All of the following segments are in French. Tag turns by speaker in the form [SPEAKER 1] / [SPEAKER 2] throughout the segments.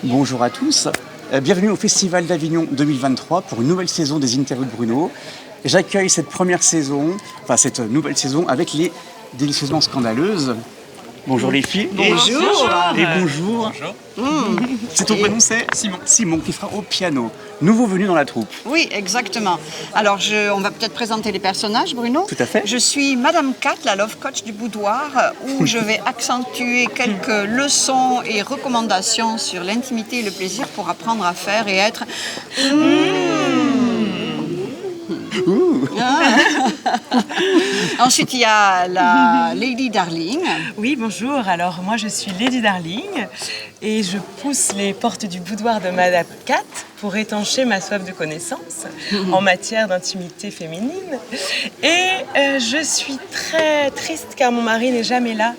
[SPEAKER 1] Bonjour à tous, bienvenue au Festival d'Avignon 2023 pour une nouvelle saison des Interviews de Bruno. J'accueille cette cette nouvelle saison avec les délicieusement scandaleuses. Bonjour les filles.
[SPEAKER 2] Bonjour.
[SPEAKER 1] Et bonjour. C'est ton prénom, c'est Simon. Simon qui sera au piano. Nouveau venu dans la troupe.
[SPEAKER 2] Oui, exactement. Alors, on va peut-être présenter les personnages, Bruno.
[SPEAKER 1] Tout à fait.
[SPEAKER 2] Je suis Madame Cat, la love coach du boudoir, où je vais accentuer quelques leçons et recommandations sur l'intimité et le plaisir pour apprendre à faire et être... Ensuite, il y a la Lady Darling.
[SPEAKER 3] Oui, bonjour. Alors, moi, je suis Lady Darling et je pousse les portes du boudoir de Madame Cat pour étancher ma soif de connaissance en matière d'intimité féminine. Et je suis très triste car mon mari n'est jamais là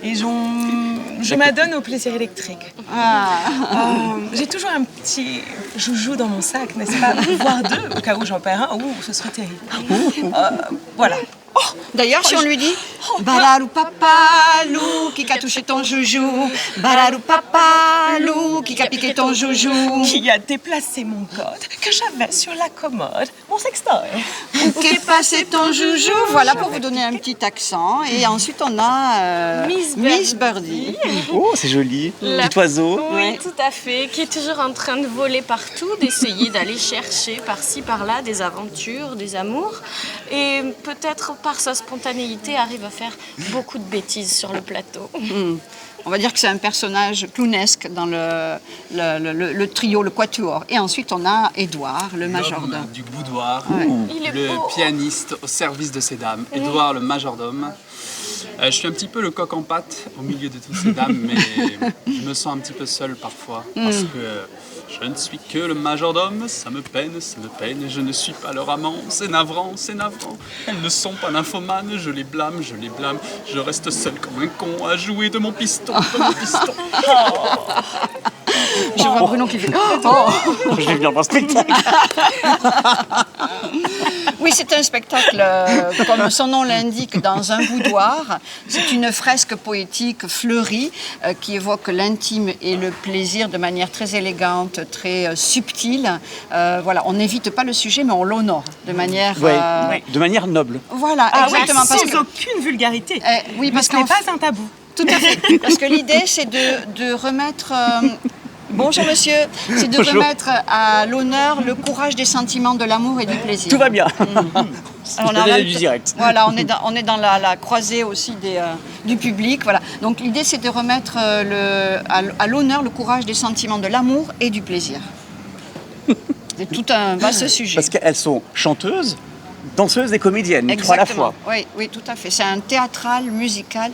[SPEAKER 3] et je m'adonne au plaisir électrique. J'ai toujours un petit joujou dans mon sac, n'est-ce pas? Voire deux, au cas où j'en perds un. Ce serait terrible. Voilà.
[SPEAKER 2] D'ailleurs, si on lui dit Balalou papalou, qui a touché ton joujou, Balalou papalou, qui a piqué ton joujou,
[SPEAKER 3] qui a déplacé mon code que j'avais sur la commode, mon sextoy.
[SPEAKER 2] Qui est passé ton joujou, voilà pour vous donner un petit accent. Et ensuite, on a Miss Birdie.
[SPEAKER 1] Oh, c'est joli. Petit oiseau.
[SPEAKER 4] Oui, tout à fait, qui est toujours en train de voler partout, d'essayer d'aller chercher par-ci, par-là des aventures, des amours. Et peut-être par sa spontanéité, arrive à faire beaucoup de bêtises sur le plateau.
[SPEAKER 2] On va dire que c'est un personnage clownesque dans le trio, le quatuor. Et ensuite, on a Édouard, le majordome.
[SPEAKER 5] L'homme du boudoir,
[SPEAKER 4] Il est
[SPEAKER 5] le
[SPEAKER 4] beau.
[SPEAKER 5] pianiste au service de ces dames. Édouard, le majordome. Je suis un petit peu le coq en pâte au milieu de toutes ces dames, mais je me sens un petit peu seul parfois, parce que je ne suis que le majordome, ça me peine, je ne suis pas leur amant, c'est navrant. Elles ne sont pas nymphomanes, je les blâme, je reste seul comme un con à jouer de mon piston,
[SPEAKER 2] Je vois Bruno qui fait...
[SPEAKER 1] Je vais venir dans le spectacle.
[SPEAKER 2] Oui, c'est un spectacle, comme son nom l'indique, dans un boudoir. C'est une fresque poétique fleurie qui évoque l'intime et le plaisir de manière très élégante, très subtile. Voilà, on n'évite pas le sujet, mais on l'honore de manière...
[SPEAKER 1] De manière noble.
[SPEAKER 2] Voilà, exactement.
[SPEAKER 3] Sans aucune vulgarité.
[SPEAKER 2] Oui, parce
[SPEAKER 3] ce n'est pas un tabou.
[SPEAKER 2] Tout à fait. Parce que l'idée, c'est de remettre... Bonjour monsieur, c'est de remettre à l'honneur le courage des sentiments de l'amour et du plaisir.
[SPEAKER 1] Tout va bien.
[SPEAKER 2] Alors,
[SPEAKER 1] Je vais du direct.
[SPEAKER 2] Voilà, on est dans la croisée aussi du public. Voilà. Donc l'idée, c'est de remettre à l'honneur le courage des sentiments de l'amour et du plaisir. C'est tout un vaste sujet.
[SPEAKER 1] Parce qu'elles sont chanteuses, danseuses et comédiennes, trois à la fois.
[SPEAKER 2] Oui, tout à fait. C'est un théâtral, musical,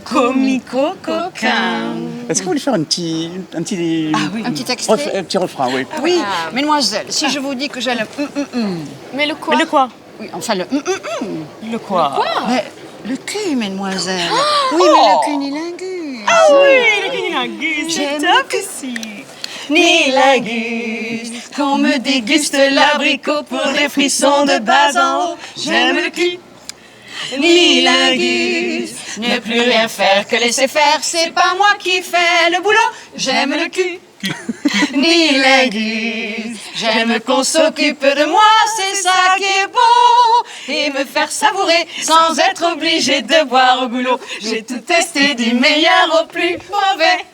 [SPEAKER 3] Comico-coquin.
[SPEAKER 1] Est-ce que vous voulez faire un petit
[SPEAKER 2] un petit extrait.
[SPEAKER 1] un petit refrain, oui.
[SPEAKER 2] Oui, mesdemoiselles, si je vous dis que j'ai le
[SPEAKER 4] Mais le quoi?
[SPEAKER 3] Mais le quoi?
[SPEAKER 2] oui, enfin le
[SPEAKER 3] Le quoi?
[SPEAKER 2] mais le cul, mesdemoiselles. Oui, mais le cunilingus.
[SPEAKER 3] Ah oui, le cunilingus,
[SPEAKER 2] J'aime
[SPEAKER 3] c'est
[SPEAKER 2] le
[SPEAKER 3] top
[SPEAKER 2] cul.
[SPEAKER 3] ici.
[SPEAKER 2] Nilingus, qu'on me déguste l'abricot pour des frissons de bas en haut. J'aime le cul. Nilingus, ne plus rien faire que laisser faire, c'est pas moi qui fais le boulot. J'aime le cul. Nilingus, j'aime qu'on s'occupe de moi, c'est ça qui est beau. Et me faire savourer sans être obligé de boire au goulot. J'ai tout testé du meilleur au plus mauvais.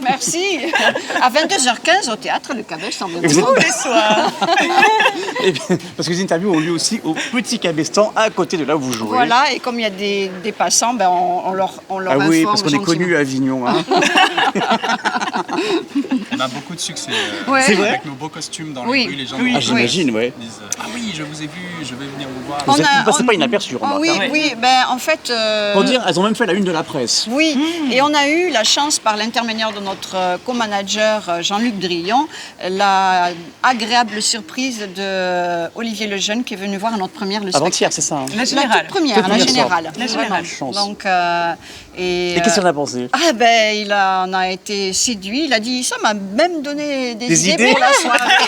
[SPEAKER 2] Merci. À 22h15 au théâtre, le Cabestan.
[SPEAKER 3] Tous les soirs.
[SPEAKER 1] Eh bien, parce que les interviews ont lieu aussi au Petit Cabestan, à côté de là où vous jouez.
[SPEAKER 2] Voilà, et comme il y a des passants, ben on leur
[SPEAKER 1] Ah oui,
[SPEAKER 2] informe
[SPEAKER 1] parce qu'on est
[SPEAKER 2] gentiment.
[SPEAKER 1] connus à Avignon. Hein.
[SPEAKER 5] On a beaucoup de succès
[SPEAKER 2] Ouais.
[SPEAKER 1] C'est vrai
[SPEAKER 5] avec nos beaux costumes dans
[SPEAKER 2] Oui.
[SPEAKER 5] les rues, les gens
[SPEAKER 1] Ah, j'imagine, ouais.
[SPEAKER 5] disent ah oui, je vous ai vu, je vais venir vous voir.
[SPEAKER 1] Vous passez pas inaperçu,
[SPEAKER 2] Ah
[SPEAKER 1] remarque.
[SPEAKER 2] oui,
[SPEAKER 1] hein.
[SPEAKER 2] oui, ben en fait...
[SPEAKER 1] Pour dire, elles ont même fait la une de la presse.
[SPEAKER 2] Oui, et on a eu la chance, par l'intermédiaire de notre co-manager Jean-Luc Drillon la agréable surprise de Olivier Lejeune qui est venu voir à notre première le
[SPEAKER 1] Avant-hier,
[SPEAKER 2] spectacle.
[SPEAKER 1] c'est ça, hein.
[SPEAKER 3] La
[SPEAKER 2] La
[SPEAKER 3] générale.
[SPEAKER 2] toute première,
[SPEAKER 1] Toute
[SPEAKER 2] la
[SPEAKER 1] première
[SPEAKER 2] générale.
[SPEAKER 3] La générale.
[SPEAKER 2] Vraiment.
[SPEAKER 1] Chance.
[SPEAKER 2] Donc,
[SPEAKER 1] Et qu'est-ce qu'on a pensé?
[SPEAKER 2] ah ben, il en a été séduit. Il a dit, ça m'a même donné des idées
[SPEAKER 1] idées
[SPEAKER 2] pour la soirée.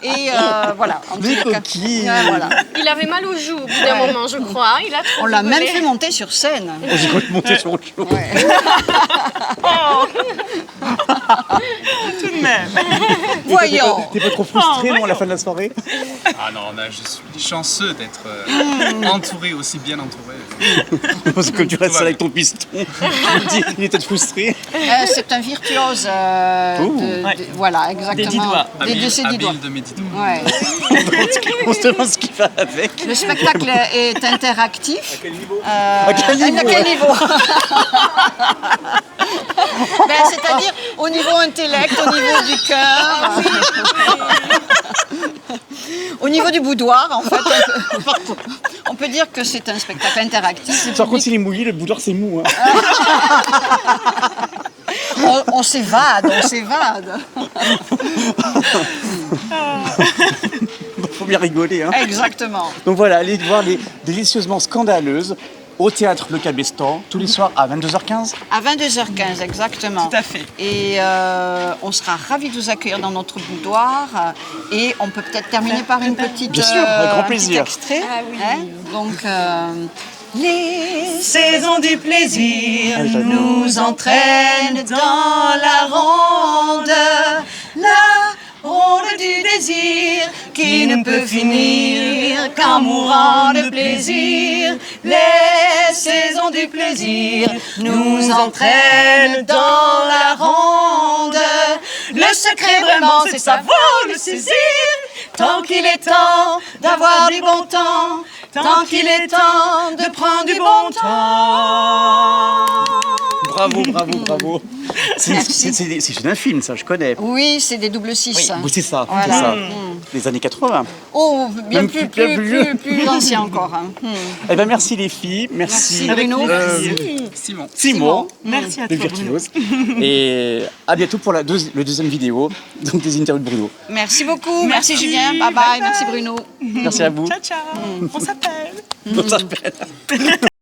[SPEAKER 2] Et voilà. En
[SPEAKER 1] Des
[SPEAKER 2] tout cas,
[SPEAKER 1] coquilles.
[SPEAKER 2] voilà.
[SPEAKER 4] Il avait mal aux joues au bout d'un moment, je crois. Il a trop
[SPEAKER 2] On l'a même
[SPEAKER 4] rigolé.
[SPEAKER 2] fait monter sur scène.
[SPEAKER 1] Oh, j'ai cru monter sur autre chose.
[SPEAKER 2] Ouais.
[SPEAKER 3] Tout de même.
[SPEAKER 2] Voyons.
[SPEAKER 1] T'es pas trop frustré, non, à la fin de la soirée?
[SPEAKER 5] Ah non, là, je suis chanceux d'être entouré, aussi bien entouré.
[SPEAKER 1] Parce que tu restes seul avec ton piston. Il était frustré.
[SPEAKER 2] C'est un virtuose.
[SPEAKER 3] Ouais.
[SPEAKER 2] Voilà, exactement.
[SPEAKER 3] Des 10 doigts.
[SPEAKER 2] De ses 10 doigts.
[SPEAKER 5] Habile de mes 10 doigts.
[SPEAKER 2] Ouais.
[SPEAKER 1] On se demande ce qu'il va avec.
[SPEAKER 2] Le spectacle est interactif. À quel niveau
[SPEAKER 1] À quel niveau,
[SPEAKER 2] Ben, c'est-à-dire au niveau intellect, au niveau du cœur, au niveau du boudoir, en fait. On peut dire que c'est un spectacle interactif.
[SPEAKER 1] Par contre, s'il est mouillé, le boudoir c'est mou. Hein.
[SPEAKER 2] On s'évade, on s'évade.
[SPEAKER 1] Faut bien rigoler. Hein.
[SPEAKER 2] Exactement.
[SPEAKER 1] Donc voilà, allez voir les Délicieusement Scandaleuses au théâtre Le Cabestan tous les soirs à 22h15.
[SPEAKER 2] À 22h15, exactement.
[SPEAKER 3] Tout à fait.
[SPEAKER 2] Et on sera ravis de vous accueillir dans notre boudoir. Et on peut peut-être terminer par une petite,
[SPEAKER 1] Bien sûr, avec grand
[SPEAKER 2] un petit
[SPEAKER 1] plaisir.
[SPEAKER 2] extrait.
[SPEAKER 4] Ah oui.
[SPEAKER 2] Hein. Donc, les
[SPEAKER 3] Saison du plaisir
[SPEAKER 1] Ah, j'adore.
[SPEAKER 2] nous entraînent dans la ronde du désir qui ne peut finir qu'en mourant de plaisir. Les saisons du plaisir nous entraînent dans la ronde. Le secret vraiment, c'est savoir le saisir. Tant qu'il est temps d'avoir du bon temps, tant qu'il est temps de prendre du bon temps.
[SPEAKER 1] Bravo, bravo, bravo. C'est un film, ça, je connais.
[SPEAKER 2] Oui, c'est des double six.
[SPEAKER 1] Oui, c'est ça,
[SPEAKER 2] Voilà.
[SPEAKER 1] c'est ça.
[SPEAKER 2] Mm.
[SPEAKER 1] Les années 80.
[SPEAKER 2] Oh, bien
[SPEAKER 1] Même plus
[SPEAKER 2] ancien encore. Hein.
[SPEAKER 1] Eh ben merci les filles, merci,
[SPEAKER 2] Merci, Bruno.
[SPEAKER 5] Simon.
[SPEAKER 1] Simon,
[SPEAKER 3] Merci à
[SPEAKER 1] les
[SPEAKER 3] toi, Bruno.
[SPEAKER 1] virtuoses. Et à bientôt pour le deuxième vidéo, donc des interviews de Bruno.
[SPEAKER 2] Merci beaucoup. Merci,
[SPEAKER 3] Merci.
[SPEAKER 2] Julien. Bye bye.
[SPEAKER 3] Bye bye.
[SPEAKER 2] Merci Bruno.
[SPEAKER 1] Merci à vous.
[SPEAKER 3] Ciao, ciao. On s'appelle.
[SPEAKER 1] On s'appelle.